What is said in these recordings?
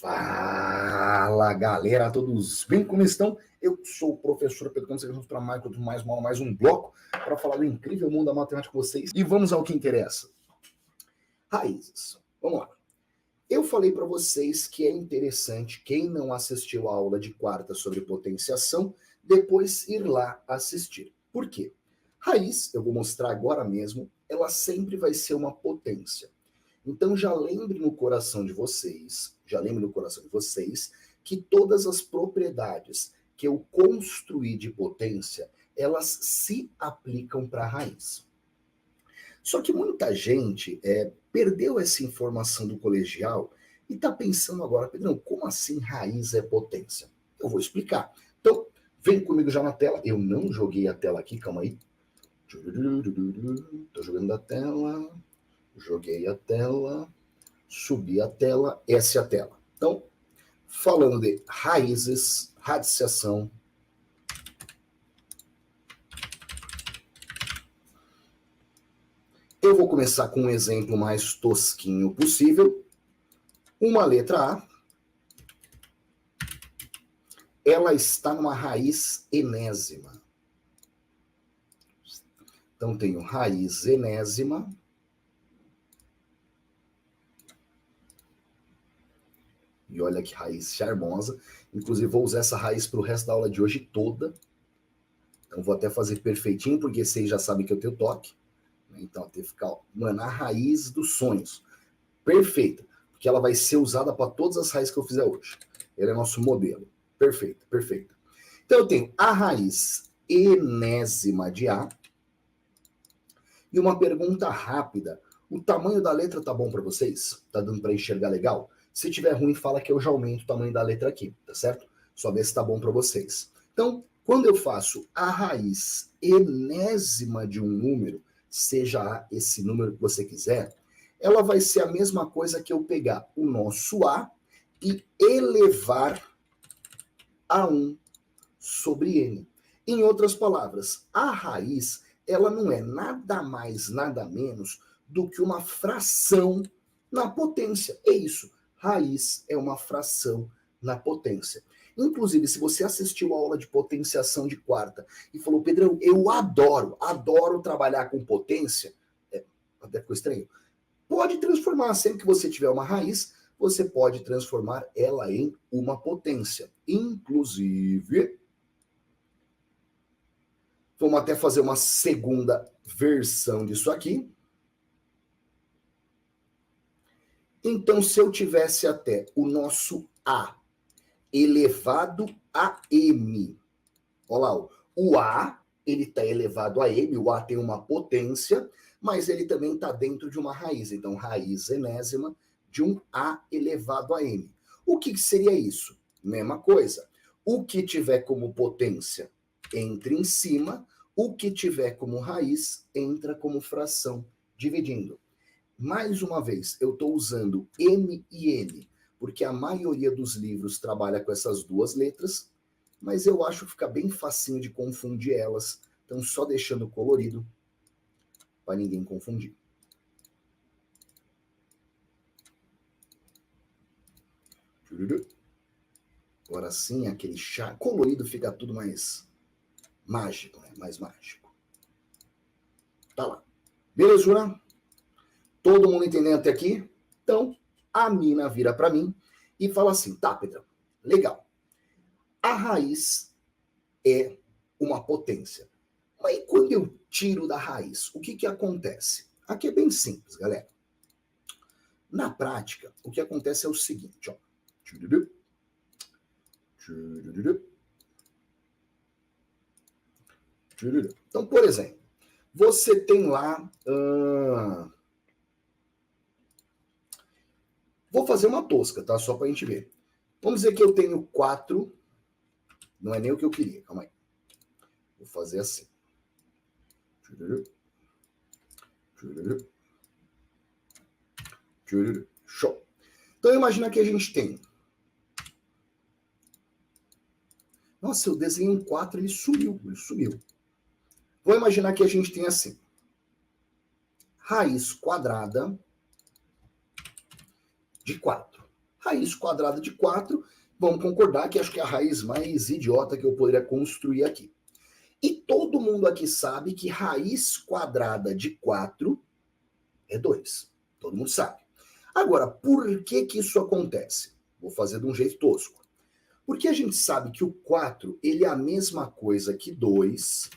Fala, galera, todos bem? Como estão? Eu sou o professor Pedro Campos, vamos para mais um bloco para falar do incrível mundo da matemática com vocês. E vamos ao que interessa. Raízes. Vamos lá. Eu falei para vocês que é interessante, quem não assistiu a aula de quarta sobre potenciação, depois ir lá assistir. Por quê? Raiz, eu vou mostrar agora mesmo, ela sempre vai ser uma potência. Então já lembre no coração de vocês, que todas as propriedades que eu construí de potência, elas se aplicam para a raiz. Só que muita gente perdeu essa informação do colegial e está pensando agora, Pedrão, como assim raiz é potência? Eu vou explicar. Então, vem comigo já na tela. Eu não joguei a tela aqui, calma aí. Estou jogando a tela, joguei a tela, subi a tela, essa é a tela. Então, falando de raízes, radiciação, eu vou começar com um exemplo mais tosquinho possível. Uma letra A, ela está numa raiz enésima. Então, tenho raiz enésima. E olha que raiz charmosa. Inclusive, vou usar essa raiz para o resto da aula de hoje toda. Então, vou até fazer perfeitinho, porque vocês já sabem que eu tenho toque. Então, tem que ficar, mano, a raiz dos sonhos. Perfeita. Porque ela vai ser usada para todas as raízes que eu fizer hoje. Ele é nosso modelo. Perfeita, perfeita. Então, eu tenho a raiz enésima de A. E uma pergunta rápida. O tamanho da letra tá bom para vocês? Tá dando para enxergar legal? Se tiver ruim, fala que eu já aumento o tamanho da letra aqui, tá certo? Só ver se tá bom para vocês. Então, quando eu faço a raiz enésima de um número, seja esse número que você quiser, ela vai ser a mesma coisa que eu pegar o nosso A e elevar a 1 sobre N. Em outras palavras, a raiz, ela não é nada mais, nada menos do que uma fração na potência. É isso. Raiz é uma fração na potência. Inclusive, se você assistiu a aula de potenciação de quarta e falou, Pedrão, eu adoro trabalhar com potência, até ficou estranho, pode transformar, sempre que você tiver uma raiz, você pode transformar ela em uma potência. Inclusive, vamos até fazer uma segunda versão disso aqui. Então, se eu tivesse até o nosso A elevado a M, olha lá, o A, ele está elevado a M, o A tem uma potência, mas ele também está dentro de uma raiz. Então, raiz enésima de um A elevado a M. O que seria isso? Mesma coisa. O que tiver como potência entra em cima, o que tiver como raiz entra como fração, dividindo. Mais uma vez, eu estou usando M e N, porque a maioria dos livros trabalha com essas duas letras, mas eu acho que fica bem facinho de confundir elas, então só deixando colorido para ninguém confundir. Agora sim, aquele chá colorido fica tudo mais mágico, né? Mais mágico. Tá lá. Beleza? Todo mundo entendendo até aqui? Então, a mina vira para mim e fala assim, tá, Pedrão, legal. A raiz é uma potência. Mas e quando eu tiro da raiz, o que acontece? Aqui é bem simples, galera. Na prática, o que acontece é o seguinte, ó. Então, por exemplo, você tem lá... Vou fazer uma tosca, tá? Só para a gente ver. Vamos dizer que eu tenho 4. Não é nem o que eu queria, calma aí. Vou fazer assim. Show. Então, imagina que a gente tem... Nossa, eu desenhei um 4, ele sumiu. Vou imaginar que a gente tem assim. Raiz quadrada de 4. Raiz quadrada de 4, vamos concordar que acho que é a raiz mais idiota que eu poderia construir aqui. E todo mundo aqui sabe que raiz quadrada de 4 é 2. Todo mundo sabe. Agora, por que isso acontece? Vou fazer de um jeito tosco. Porque a gente sabe que o 4 ele é a mesma coisa que 2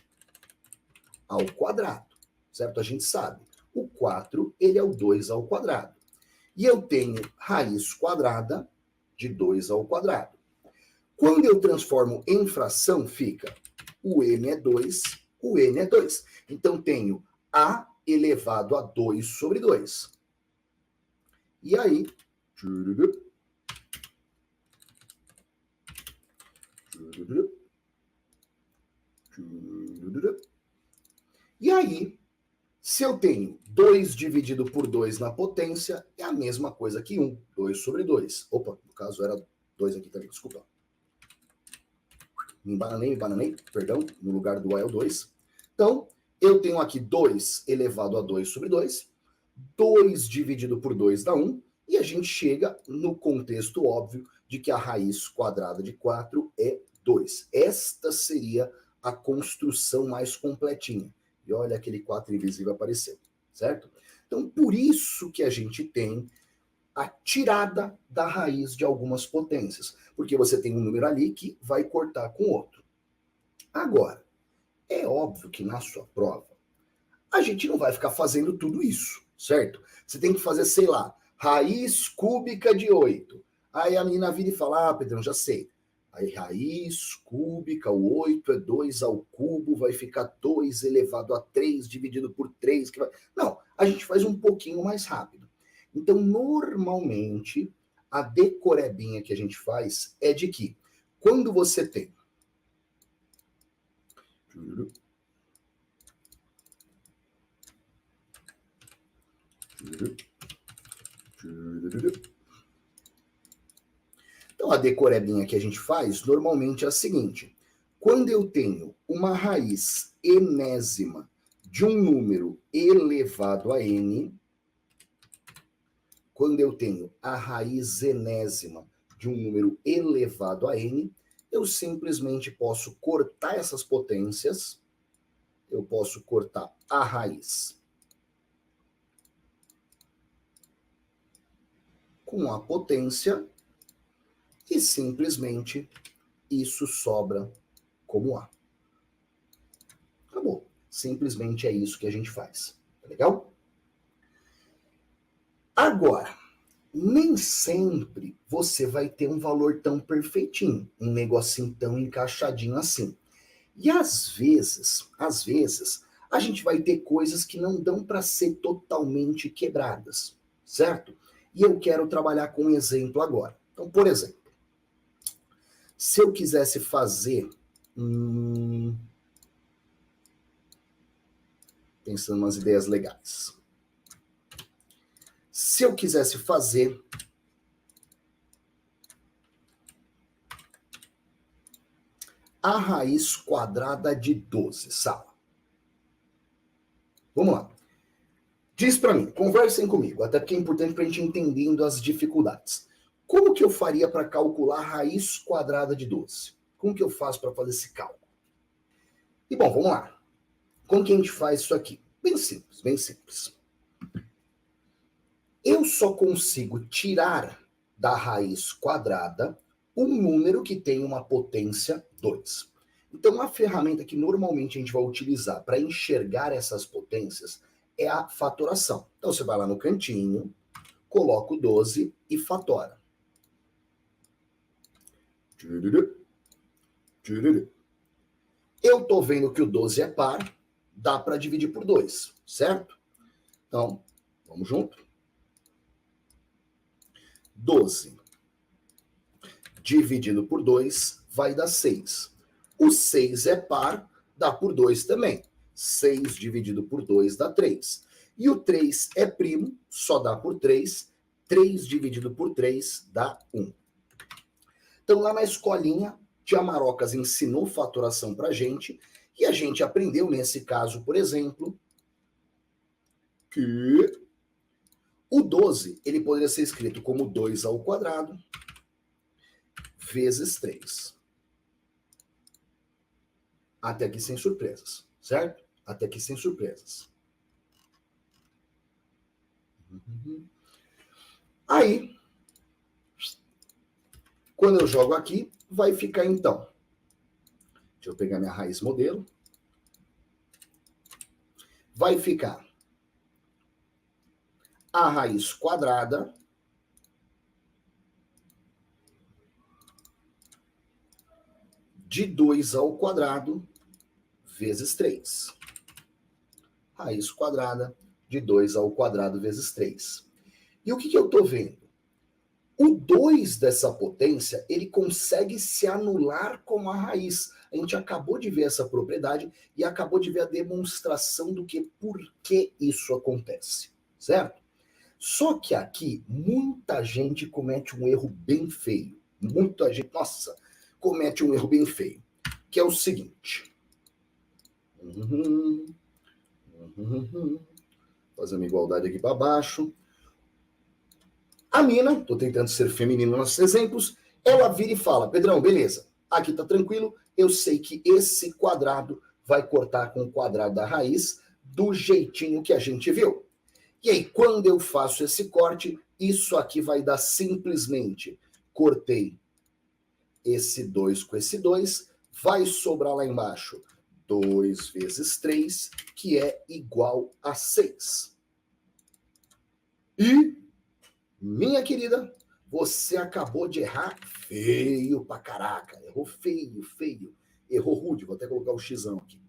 ao quadrado, certo? A gente sabe. O 4 ele é o 2 ao quadrado. E eu tenho raiz quadrada de 2 ao quadrado. Quando eu transformo em fração, fica o m é 2, o n é 2. Então, tenho a elevado a 2 sobre 2. E aí... E aí, se eu tenho 2 dividido por 2 na potência, é a mesma coisa que 1. 2 sobre 2. Opa, no caso era 2 aqui também, desculpa. Me bananei, perdão, no lugar do A é o 2. Então, eu tenho aqui 2 elevado a 2 sobre 2. 2 dividido por 2 dá 1. E a gente chega no contexto óbvio de que a raiz quadrada de 4 é 2. Esta seria a construção mais completinha. E olha aquele 4 invisível apareceu, certo? Então, por isso que a gente tem a tirada da raiz de algumas potências, porque você tem um número ali que vai cortar com outro. Agora, é óbvio que na sua prova, a gente não vai ficar fazendo tudo isso, certo? Você tem que fazer, sei lá, raiz cúbica de 8. Aí a menina vira e fala, ah, Pedrão, já sei. Aí raiz cúbica, o 8 é 2 ao cubo, vai ficar 2 elevado a 3 dividido por 3. Que vai... Não, a gente faz um pouquinho mais rápido. Então, normalmente, a decorebinha que a gente faz é de que, quando você tem... Então, a decorebinha que a gente faz, normalmente é a seguinte. Quando eu tenho uma raiz enésima de um número elevado a n... Quando eu tenho a raiz enésima de um número elevado a n, eu simplesmente posso cortar essas potências, eu posso cortar a raiz com a potência e simplesmente isso sobra como A. Acabou. Simplesmente é isso que a gente faz. Tá legal? Agora, nem sempre você vai ter um valor tão perfeitinho, um negocinho tão encaixadinho assim. E às vezes, a gente vai ter coisas que não dão para ser totalmente quebradas, certo? E eu quero trabalhar com um exemplo agora. Então, por exemplo, se eu quisesse fazer... pensando em umas ideias legais. Se eu quisesse fazer a raiz quadrada de 12, Sala. Vamos lá. Diz para mim, conversem comigo, até porque é importante para a gente entendendo as dificuldades. Como que eu faria para calcular a raiz quadrada de 12? Como que eu faço para fazer esse cálculo? E bom, vamos lá. Como que a gente faz isso aqui? Bem simples, bem simples. Eu só consigo tirar da raiz quadrada um número que tem uma potência 2. Então, a ferramenta que normalmente a gente vai utilizar para enxergar essas potências é a fatoração. Então, você vai lá no cantinho, coloca o 12 e fatora. Eu estou vendo que o 12 é par, dá para dividir por 2, certo? Então, vamos junto? 12 dividido por 2 vai dar 6. O 6 é par, dá por 2 também. 6 dividido por 2 dá 3. E o 3 é primo, só dá por 3. 3 dividido por 3 dá 1. Então, lá na escolinha, Tia Marocas ensinou fatoração pra gente, e a gente aprendeu, nesse caso, por exemplo, que O 12, ele poderia ser escrito como 2 ao quadrado vezes 3. Até aqui sem surpresas, certo? Até aqui sem surpresas. Aí, quando eu jogo aqui, vai ficar então. Deixa eu pegar minha raiz modelo. Vai ficar a raiz quadrada de 2 ao quadrado vezes 3. Raiz quadrada de 2 ao quadrado vezes 3. E o que eu estou vendo? O 2 dessa potência, ele consegue se anular com a raiz. A gente acabou de ver essa propriedade e acabou de ver a demonstração do que, por que isso acontece, certo? Só que aqui, muita gente comete um erro bem feio. Muita gente, nossa, comete um erro bem feio. Que é o seguinte. Fazer uma igualdade aqui para baixo. A mina, estou tentando ser feminino nos exemplos, ela vira e fala, Pedrão, beleza, aqui tá tranquilo, eu sei que esse quadrado vai cortar com o quadrado da raiz do jeitinho que a gente viu. E aí, quando eu faço esse corte, isso aqui vai dar simplesmente, cortei esse 2 com esse 2, vai sobrar lá embaixo 2 vezes 3, que é igual a 6. E... minha querida, você acabou de errar feio pra caraca. Errou feio, feio. Errou rude. Vou até colocar o xão aqui.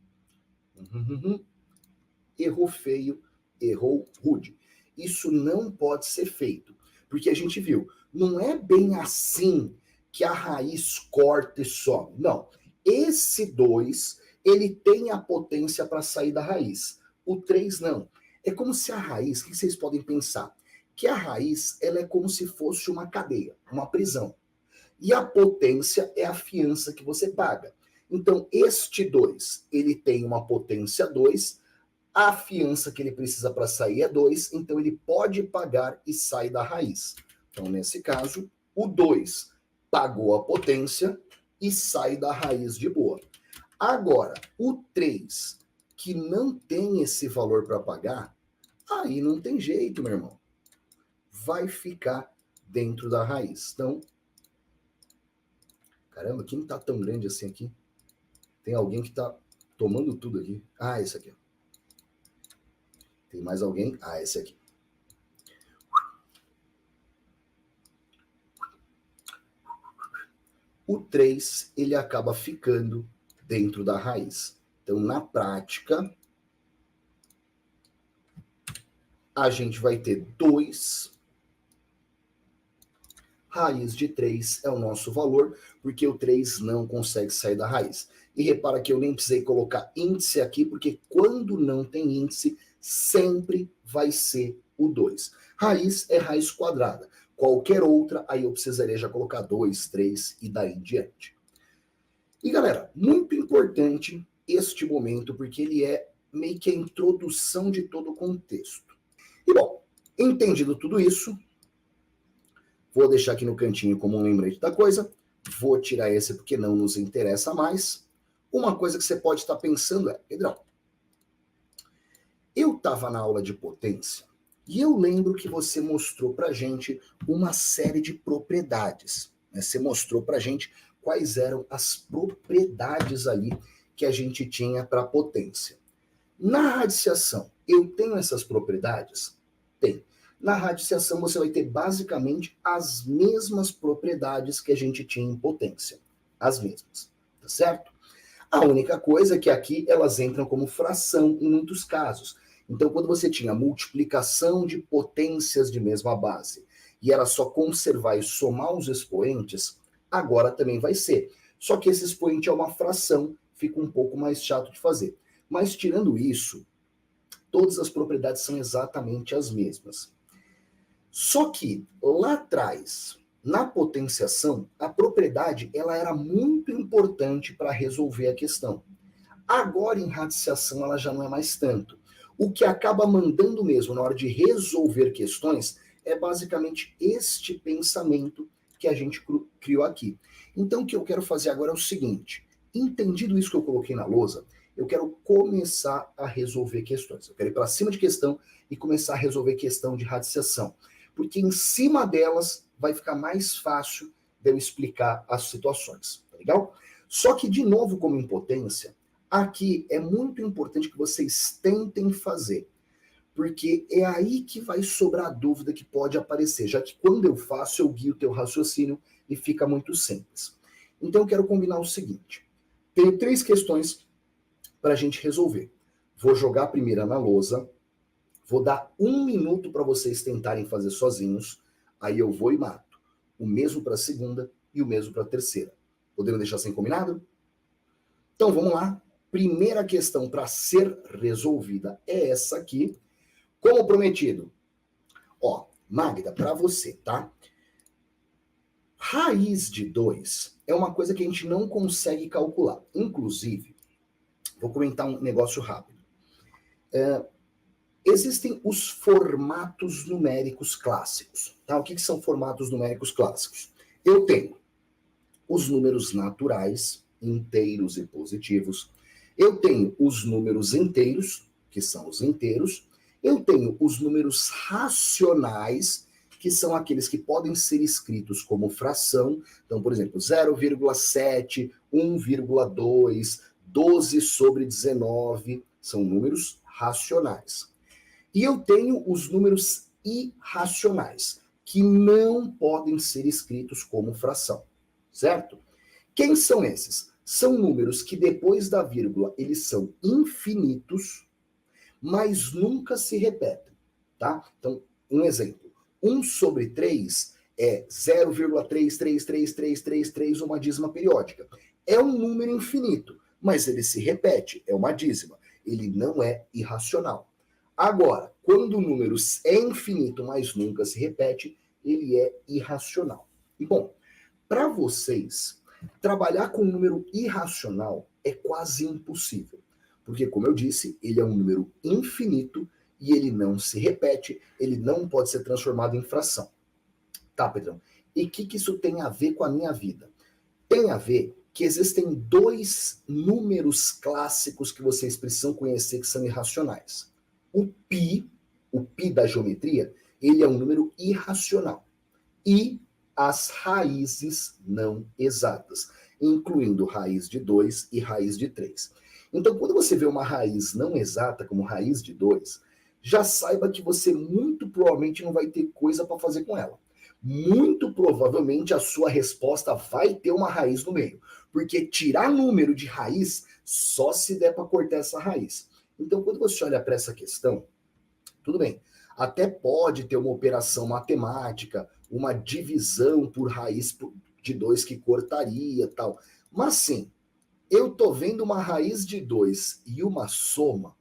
Errou feio, errou rude. Isso não pode ser feito. Porque a gente viu, não é bem assim que a raiz corta e some. Não. Esse 2, ele tem a potência para sair da raiz. O 3 não. É como se a raiz, o que vocês podem pensar? Que a raiz, ela é como se fosse uma cadeia, uma prisão. E a potência é a fiança que você paga. Então, este 2, ele tem uma potência 2, a fiança que ele precisa para sair é 2, então ele pode pagar e sai da raiz. Então, nesse caso, o 2 pagou a potência e sai da raiz de boa. Agora, o 3, que não tem esse valor para pagar, aí não tem jeito, meu irmão. Vai ficar dentro da raiz. Então, caramba, quem não tá tão grande assim aqui? Tem alguém que tá tomando tudo aqui. Ah, esse aqui. Tem mais alguém? Ah, esse aqui. O 3, ele acaba ficando dentro da raiz. Então, na prática, a gente vai ter 2... raiz de 3 é o nosso valor, porque o 3 não consegue sair da raiz. E repara que eu nem precisei colocar índice aqui, porque quando não tem índice, sempre vai ser o 2. Raiz é raiz quadrada. Qualquer outra, aí eu precisaria já colocar 2, 3 e daí em diante. E galera, muito importante este momento, porque ele é meio que a introdução de todo o contexto. E bom, entendido tudo isso, vou deixar aqui no cantinho como um lembrete da coisa. Vou tirar esse porque não nos interessa mais. Uma coisa que você pode estar pensando é, Pedrão, eu estava na aula de potência e eu lembro que você mostrou para gente uma série de propriedades. Né? Você mostrou para gente quais eram as propriedades ali que a gente tinha para potência. Na radiciação, eu tenho essas propriedades? Tem. Na radiciação, você vai ter basicamente as mesmas propriedades que a gente tinha em potência. As mesmas, tá certo? A única coisa é que aqui elas entram como fração em muitos casos. Então, quando você tinha multiplicação de potências de mesma base e era só conservar e somar os expoentes, agora também vai ser. Só que esse expoente é uma fração, fica um pouco mais chato de fazer. Mas, tirando isso, todas as propriedades são exatamente as mesmas. Só que lá atrás, na potenciação, a propriedade ela era muito importante para resolver a questão. Agora, em radiciação, ela já não é mais tanto. O que acaba mandando mesmo na hora de resolver questões é basicamente este pensamento que a gente criou aqui. Então, o que eu quero fazer agora é o seguinte: entendido isso que eu coloquei na lousa, eu quero começar a resolver questões. Eu quero ir para cima de questão e começar a resolver questão de radiciação. Porque em cima delas vai ficar mais fácil de eu explicar as situações. Tá legal? Só que, de novo, como impotência, aqui é muito importante que vocês tentem fazer. Porque é aí que vai sobrar dúvida que pode aparecer, já que quando eu faço, eu guio o teu raciocínio e fica muito simples. Então eu quero combinar o seguinte: tenho 3 questões para a gente resolver. Vou jogar a primeira na lousa, vou dar 1 minuto para vocês tentarem fazer sozinhos, aí eu vou e mato. O mesmo para a segunda e o mesmo para a terceira. Podemos deixar assim combinado? Então vamos lá. Primeira questão para ser resolvida é essa aqui. Como prometido. Ó, Magda, para você, tá? Raiz de 2 é uma coisa que a gente não consegue calcular. Inclusive, vou comentar um negócio rápido. Existem os formatos numéricos clássicos. Tá? O que são formatos numéricos clássicos? Eu tenho os números naturais, inteiros e positivos. Eu tenho os números inteiros, que são os inteiros. Eu tenho os números racionais, que são aqueles que podem ser escritos como fração. Então, por exemplo, 0,7, 1,2, 12 sobre 19, são números racionais. E eu tenho os números irracionais, que não podem ser escritos como fração, certo? Quem são esses? São números que depois da vírgula eles são infinitos, mas nunca se repetem, tá? Então, um exemplo. 1 sobre 3 é 0,3333333, uma dízima periódica. É um número infinito, mas ele se repete, é uma dízima. Ele não é irracional. Agora, quando o número é infinito, mas nunca se repete, ele é irracional. E bom, para vocês, trabalhar com um número irracional é quase impossível. Porque, como eu disse, ele é um número infinito e ele não se repete, ele não pode ser transformado em fração. Tá, Pedrão? E o que isso tem a ver com a minha vida? Tem a ver que existem 2 números clássicos que vocês precisam conhecer que são irracionais. O pi da geometria, ele é um número irracional. E as raízes não exatas, incluindo raiz de 2 e raiz de 3. Então, quando você vê uma raiz não exata, como raiz de 2, já saiba que você muito provavelmente não vai ter coisa para fazer com ela. Muito provavelmente a sua resposta vai ter uma raiz no meio, porque tirar número de raiz só se der para cortar essa raiz. Então, quando você olha para essa questão, tudo bem, até pode ter uma operação matemática, uma divisão por raiz de 2 que cortaria tal. Mas sim, eu tô vendo uma raiz de 2 e uma soma,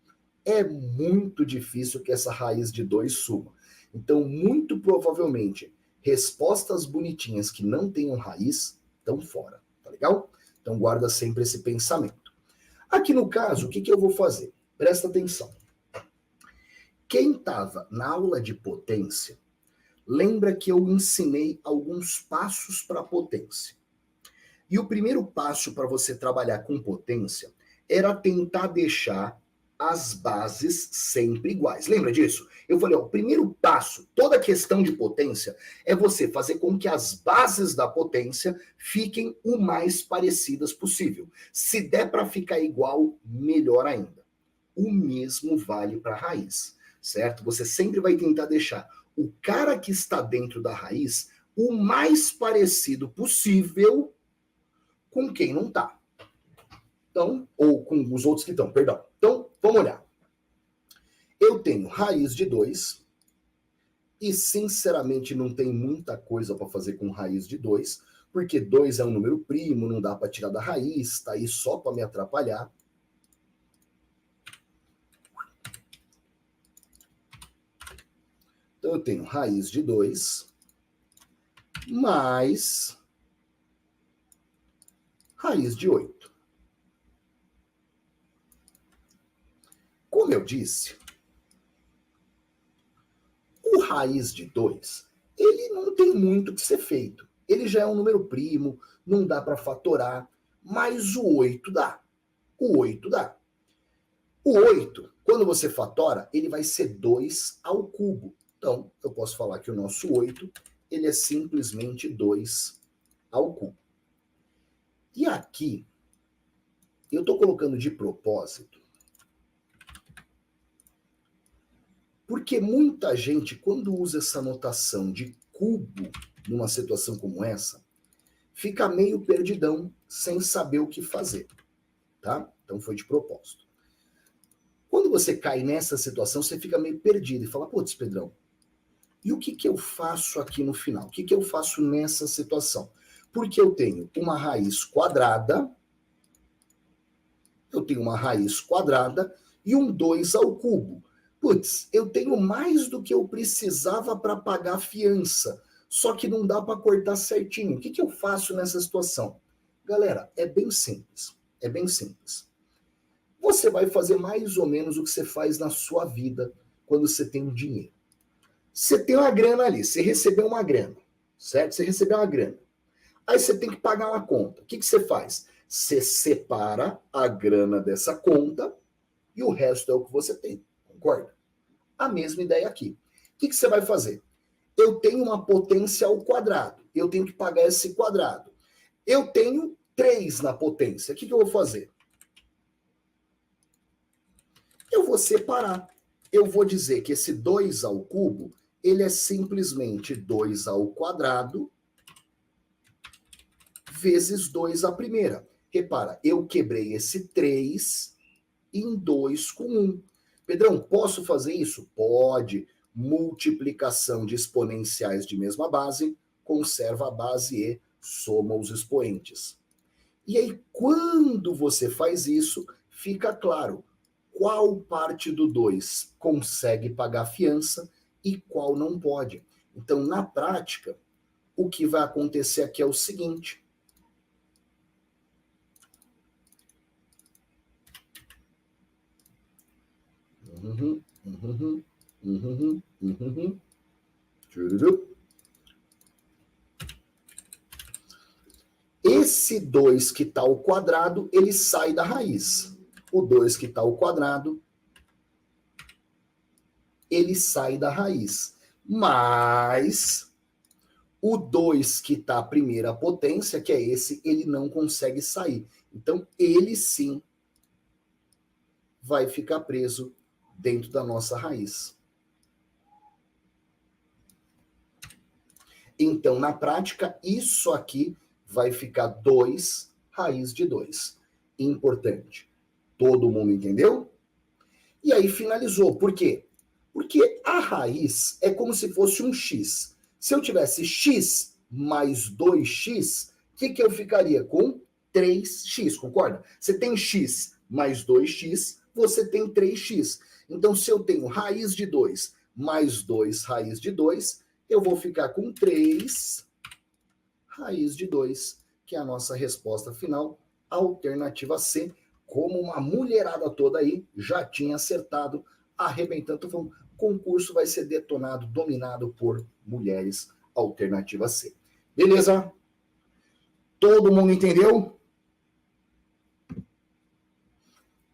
é muito difícil que essa raiz de 2 suma. Então, muito provavelmente, respostas bonitinhas que não tenham raiz estão fora, tá legal? Então, guarda sempre esse pensamento. Aqui no caso, o que eu vou fazer? Presta atenção. Quem estava na aula de potência, lembra que eu ensinei alguns passos para potência. E o primeiro passo para você trabalhar com potência era tentar deixar as bases sempre iguais. Lembra disso? Eu falei, ó, o primeiro passo, toda questão de potência, é você fazer com que as bases da potência fiquem o mais parecidas possível. Se der para ficar igual, melhor ainda. O mesmo vale para a raiz, certo? Você sempre vai tentar deixar o cara que está dentro da raiz o mais parecido possível com quem não está. Então, ou com os outros que estão, perdão. Então, vamos olhar. Eu tenho raiz de 2 e, sinceramente, não tem muita coisa para fazer com raiz de 2, porque 2 é um número primo, não dá para tirar da raiz, está aí só para me atrapalhar. Então, eu tenho raiz de 2 mais raiz de 8. Como eu disse, raiz de 2, ele não tem muito o que ser feito. Ele já é um número primo, não dá para fatorar, mas o 8 dá. O 8 dá. O 8, quando você fatora, ele vai ser 2 ao cubo. Então, eu posso falar que o nosso 8, ele é simplesmente 2 ao cubo. E aqui, eu estou colocando de propósito, porque muita gente, quando usa essa notação de cubo numa situação como essa, fica meio perdidão, sem saber o que fazer, tá? Então foi de propósito. Quando você cai nessa situação, você fica meio perdido e fala, putz, Pedrão, e o que eu faço aqui no final? O que eu faço nessa situação? Porque eu tenho uma raiz quadrada, e um 2 ao cubo. Putz, eu tenho mais do que eu precisava para pagar a fiança, só que não dá para cortar certinho. O que eu faço nessa situação? Galera, é bem simples. É bem simples. Você vai fazer mais ou menos o que você faz na sua vida quando você tem um dinheiro. Você tem uma grana ali, você recebeu uma grana, certo? Você recebeu uma grana. Aí você tem que pagar uma conta. O que você faz? Você separa a grana dessa conta e o resto é o que você tem. Concorda? A mesma ideia aqui. O que você vai fazer? Eu tenho uma potência ao quadrado. Eu tenho que pagar esse quadrado. Eu tenho 3 na potência. O que eu vou fazer? Eu vou separar. Eu vou dizer que esse 2 ao cubo, ele é simplesmente 2 ao quadrado vezes 2 à primeira. Repara, eu quebrei esse 3 em 2 com 1. Pedrão, posso fazer isso? Pode. Multiplicação de exponenciais de mesma base, conserva a base e soma os expoentes. E aí, quando você faz isso, fica claro qual parte do 2 consegue pagar a fiança e qual não pode. Então, na prática, o que vai acontecer aqui é o seguinte. Esse 2 que está ao quadrado, ele sai da raiz. O 2 que está ao quadrado, ele sai da raiz. Mas o 2 que está a primeira potência, que é esse, ele não consegue sair. Então, ele sim vai ficar preso dentro da nossa raiz. Então, na prática, isso aqui vai ficar 2 raiz de 2. Importante. Todo mundo entendeu? E aí finalizou. Por quê? Porque a raiz é como se fosse um x. Se eu tivesse x mais 2x, o que eu ficaria com? 3x, concorda? Você tem x mais 2x, você tem 3x. Então, se eu tenho raiz de 2 mais 2 raiz de 2, eu vou ficar com 3 raiz de 2, que é a nossa resposta final, alternativa C, como uma mulherada toda aí já tinha acertado, arrebentando. Tô falando, concurso vai ser detonado, dominado por mulheres, alternativa C. Beleza? Todo mundo entendeu?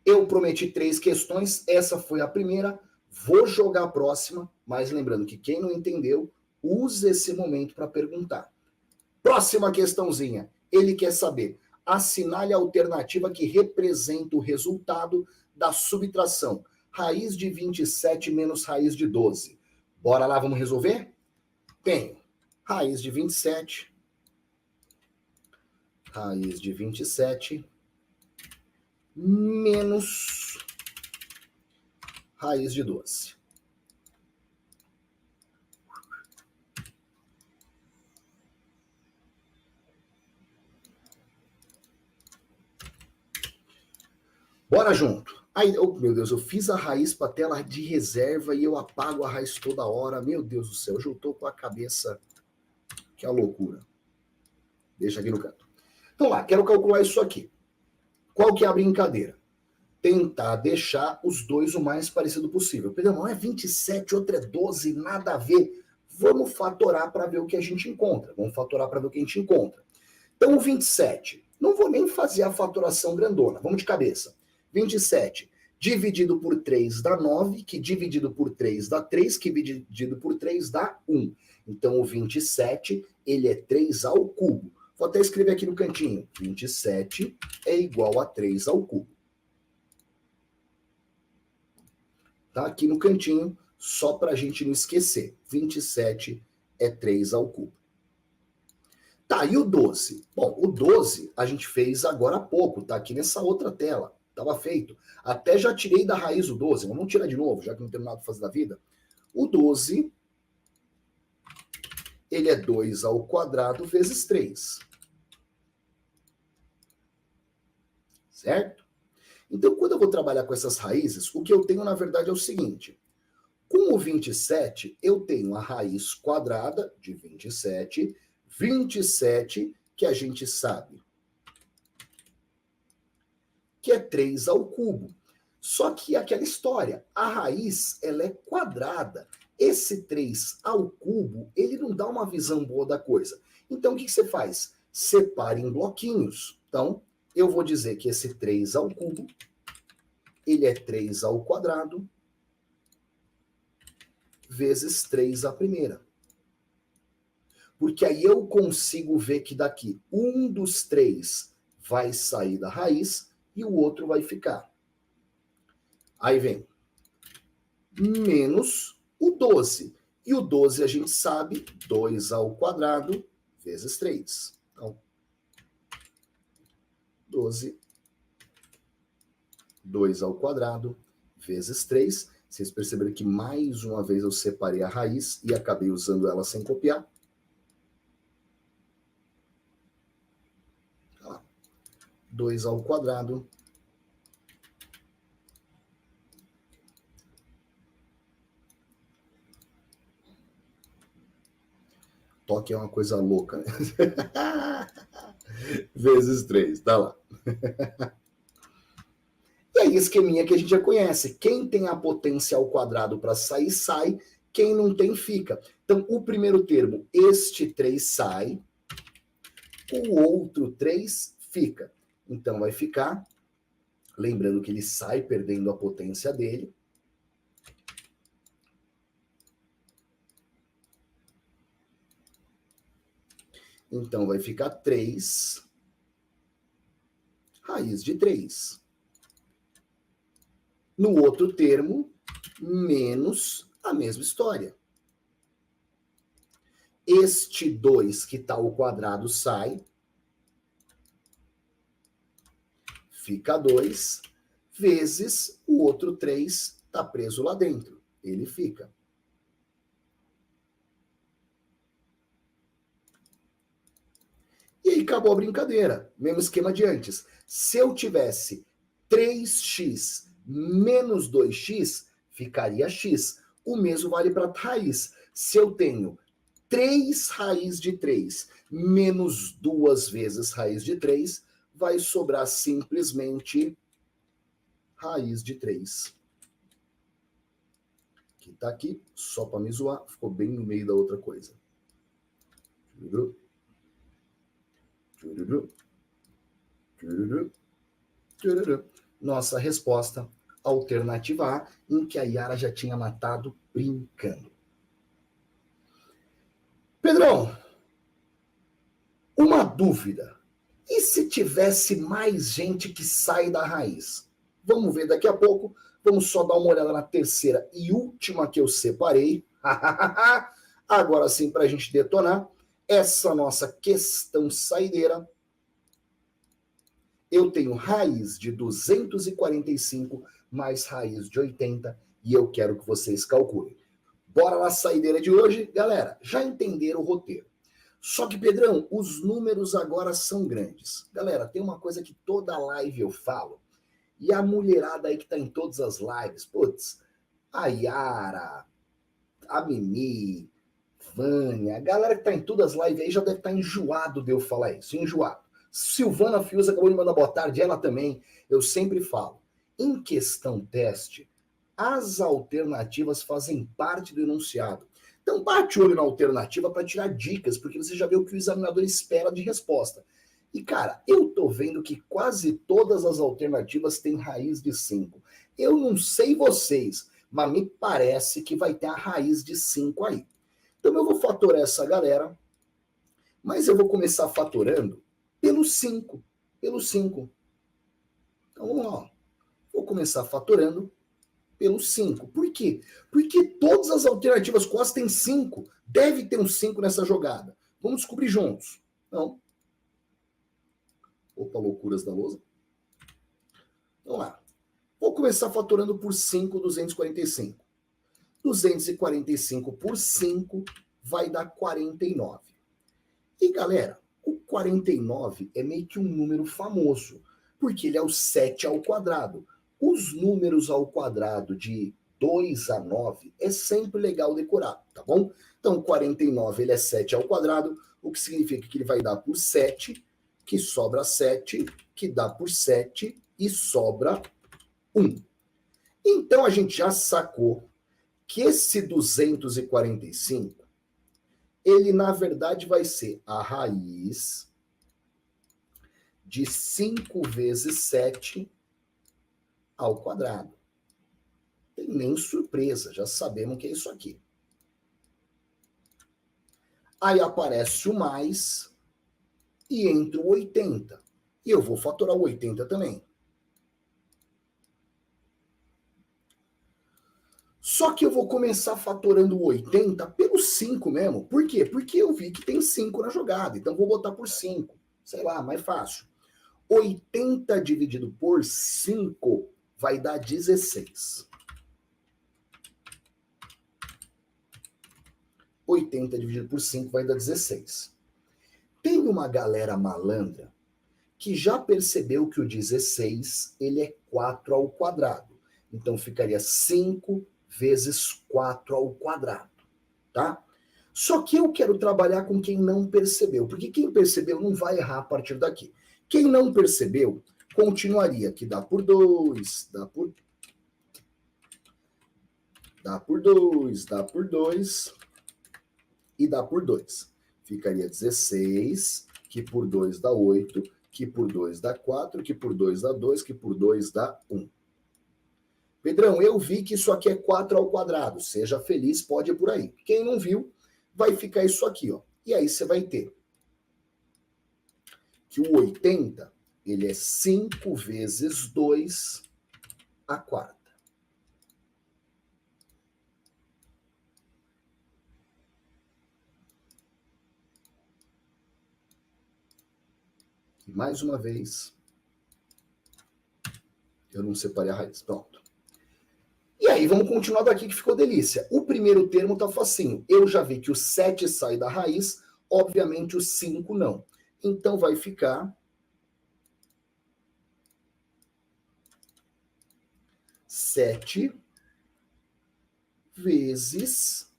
Eu prometi 3 questões, essa foi a primeira, vou jogar a próxima, mas lembrando que quem não entendeu, use esse momento para perguntar. Próxima questãozinha. Ele quer saber. Assinale a alternativa que representa o resultado da subtração. Raiz de 27 menos raiz de 12. Bora lá, vamos resolver? Tenho raiz de 27. Raiz de 27 menos raiz de 12. Bora junto. Aí, oh, meu Deus, eu fiz a raiz para tela de reserva e eu apago a raiz toda hora. Meu Deus do céu, hoje eu tô com a cabeça que é a loucura. Deixa aqui no canto. Então lá, quero calcular isso aqui. Qual que é a brincadeira? tentar deixar os dois o mais parecido possível. Pedro, não é 27, outro é 12, nada a ver. Vamos fatorar para ver o que a gente encontra. Então, o 27, não vou nem fazer a fatoração grandona, vamos de cabeça. 27 dividido por 3 dá 9, que dividido por 3 dá 3, que dividido por 3 dá 1. Então, o 27, ele é 3 ao cubo. Vou até escrever aqui no cantinho. 27 é igual a 3 ao cubo. Tá aqui no cantinho, só para a gente não esquecer. 27 é 3 ao cubo. Tá, e o 12? Bom, o 12 a gente fez agora há pouco, tá aqui nessa outra tela. Estava feito. Até já tirei da raiz o 12, mas vamos tirar de novo, já que não temos nada para fazer da vida. O 12, ele é 2 ao quadrado vezes 3. Certo? Então, quando eu vou trabalhar com essas raízes, o que eu tenho, na verdade, é o seguinte. Com o 27, eu tenho a raiz quadrada de 27, 27, que a gente sabe que é 3 ao cubo. Só que aquela história, a raiz, ela é quadrada. Esse 3 ao cubo, ele não dá uma visão boa da coisa. Então, o que você faz? Separe em bloquinhos. Então, eu vou dizer que esse 3 ao cubo, ele é 3 ao quadrado, vezes 3 à primeira. Porque aí eu consigo ver que daqui um dos 3 vai sair da raiz e o outro vai ficar. Aí vem menos o 12. E o 12 a gente sabe, 2 ao quadrado vezes 3. Então, 12, 2 ao quadrado vezes 3. Vocês perceberam que mais uma vez eu separei a raiz e acabei usando ela sem copiar. 2 ao quadrado toque é uma coisa louca, né? Vezes 3, tá lá. E aí, esqueminha que a gente já conhece. Quem tem a potência ao quadrado para sair, sai. Quem não tem, fica. Então, o primeiro termo, este 3 sai. O outro 3 fica. Então, vai ficar, lembrando que ele sai perdendo a potência dele. Então, vai ficar 3 raiz de 3. No outro termo, menos a mesma história. Este 2 que está ao quadrado sai. Fica 2, vezes o outro 3 está preso lá dentro. Ele fica. E aí acabou a brincadeira. Mesmo esquema de antes. Se eu tivesse 3x menos 2x, ficaria x. O mesmo vale para a raiz. Se eu tenho 3 raiz de 3 menos 2 vezes raiz de 3, vai sobrar simplesmente raiz de 3. Que tá aqui, só para me zoar, ficou bem no meio da outra coisa. Nossa resposta, alternativa A, em que a Yara já tinha matado brincando. Pedrão, uma dúvida. E se tivesse mais gente que sai da raiz? Vamos ver daqui a pouco. Vamos só dar uma olhada na terceira e última que eu separei. Agora sim, para a gente detonar essa nossa questão saideira. Eu tenho raiz de 245 mais raiz de 80 e eu quero que vocês calculem. Bora na saideira de hoje. Galera, já entenderam o roteiro. Só que, Pedrão, os números agora são grandes. Galera, tem uma coisa que toda live eu falo, e a mulherada aí que tá em todas as lives, putz, a Yara, a Mimi, Vânia, a galera que tá em todas as lives aí já deve estar enjoado de eu falar isso, enjoado. Silvana Fius acabou de mandar boa tarde, ela também, eu sempre falo. em questão teste, as alternativas fazem parte do enunciado. Então bate o olho na alternativa para tirar dicas, porque você já vê o que o examinador espera de resposta. E, cara, eu tô vendo que quase todas as alternativas têm raiz de 5. Eu não sei vocês, mas me parece que vai ter a raiz de 5 aí. Então eu vou fatorar essa galera, mas eu vou começar fatorando pelo 5. Pelo 5. Então vamos lá. Ó. Vou começar fatorando pelo 5. Por quê? Porque todas as alternativas quase têm 5. Deve ter um 5 nessa jogada. Vamos descobrir juntos. Não. Opa, loucuras da lousa. Vamos lá. Vou começar fatorando por 5, 245. 245 por 5 vai dar 49. E, galera, o 49 é meio que um número famoso, porque ele é o 7 ao quadrado. Os números ao quadrado de 2 a 9 é sempre legal decorar, tá bom? Então, 49 ele é 7 ao quadrado, o que significa que ele vai dar por 7, que sobra 7, que dá por 7 e sobra 1. Então, a gente já sacou que esse 245, ele na verdade vai ser a raiz de 5 vezes 7 ao quadrado. Não tem nem surpresa, já sabemos que é isso aqui. Aí aparece o mais e entra o 80. E eu vou fatorar o 80 também. Só que eu vou começar fatorando o 80 pelo 5 mesmo. Por quê? Porque eu vi que tem 5 na jogada. Então vou botar por 5. Sei lá, mais fácil. 80 dividido por 5 vai dar 16. 80 dividido por 5 vai dar 16. Tem uma galera malandra que já percebeu que o 16 ele é 4 ao quadrado. Então ficaria 5 vezes 4 ao quadrado, tá? Só que eu quero trabalhar com quem não percebeu, porque quem percebeu não vai errar a partir daqui. Quem não percebeu, continuaria que dá por 2, dá por 2, dá por 2 e dá por 2. Ficaria 16, que por 2 dá 8, que por 2 dá 4, que por 2 dá 2, que por 2 dá 1. Pedrão, eu vi que isso aqui é 4 ao quadrado. Seja feliz, pode ir por aí. Quem não viu, vai ficar isso aqui, ó. E aí você vai ter que o 80, ele é 5 vezes 2 a quarta. E mais uma vez, eu não separei a raiz. Pronto. E aí, vamos continuar daqui que ficou delícia. O primeiro termo tá facinho. Eu já vi que o 7 sai da raiz, obviamente o 5 não. Então vai ficar 7 vezes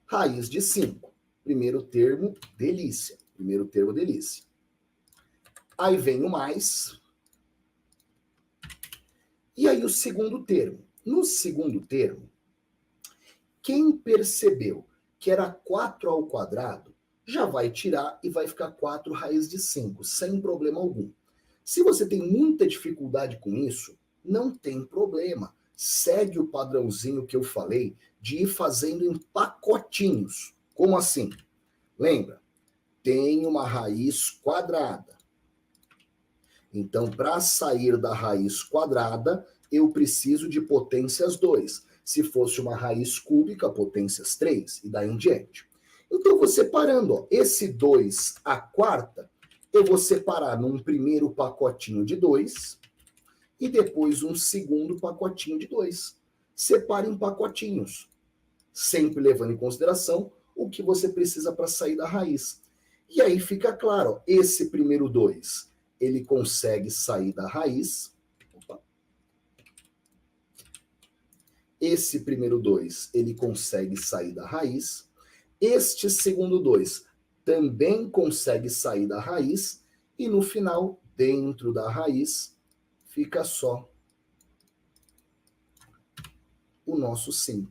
raiz de 5. Primeiro termo, delícia. Primeiro termo, delícia. Aí vem o mais. E aí o segundo termo. No segundo termo, quem percebeu que era 4 ao quadrado, já vai tirar e vai ficar 4 raiz de 5, sem problema algum. Se você tem muita dificuldade com isso, não tem problema. Segue o padrãozinho que eu falei de ir fazendo em pacotinhos. Como assim? Lembra? Tem uma raiz quadrada. Então, para sair da raiz quadrada, eu preciso de potências 2. Se fosse uma raiz cúbica, potências 3, e daí em diante. Então, eu vou separando. Ó, esse 2 à quarta, eu vou separar num primeiro pacotinho de 2 e depois um segundo pacotinho de 2. Separe em pacotinhos, sempre levando em consideração o que você precisa para sair da raiz. E aí fica claro, ó, esse primeiro 2... ele consegue sair da raiz. Opa. Esse primeiro 2, ele consegue sair da raiz. Este segundo 2 também consegue sair da raiz. E no final, dentro da raiz, fica só o nosso 5.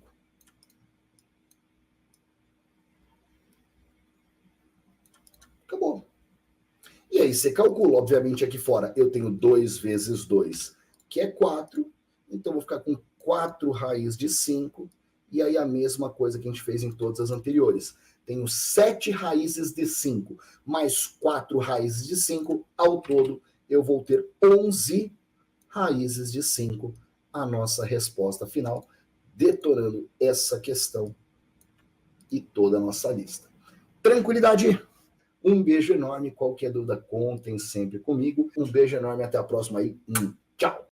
Acabou. E aí você calcula, obviamente aqui fora eu tenho 2 vezes 2, que é 4, então vou ficar com 4 raiz de 5, e aí a mesma coisa que a gente fez em todas as anteriores. Tenho 7 raízes de 5, mais 4 raízes de 5, ao todo eu vou ter 11 raízes de 5, a nossa resposta final, detonando essa questão e toda a nossa lista. Tranquilidade? Um beijo enorme. Qualquer dúvida, contem sempre comigo. Um beijo enorme. Até a próxima aí. Tchau.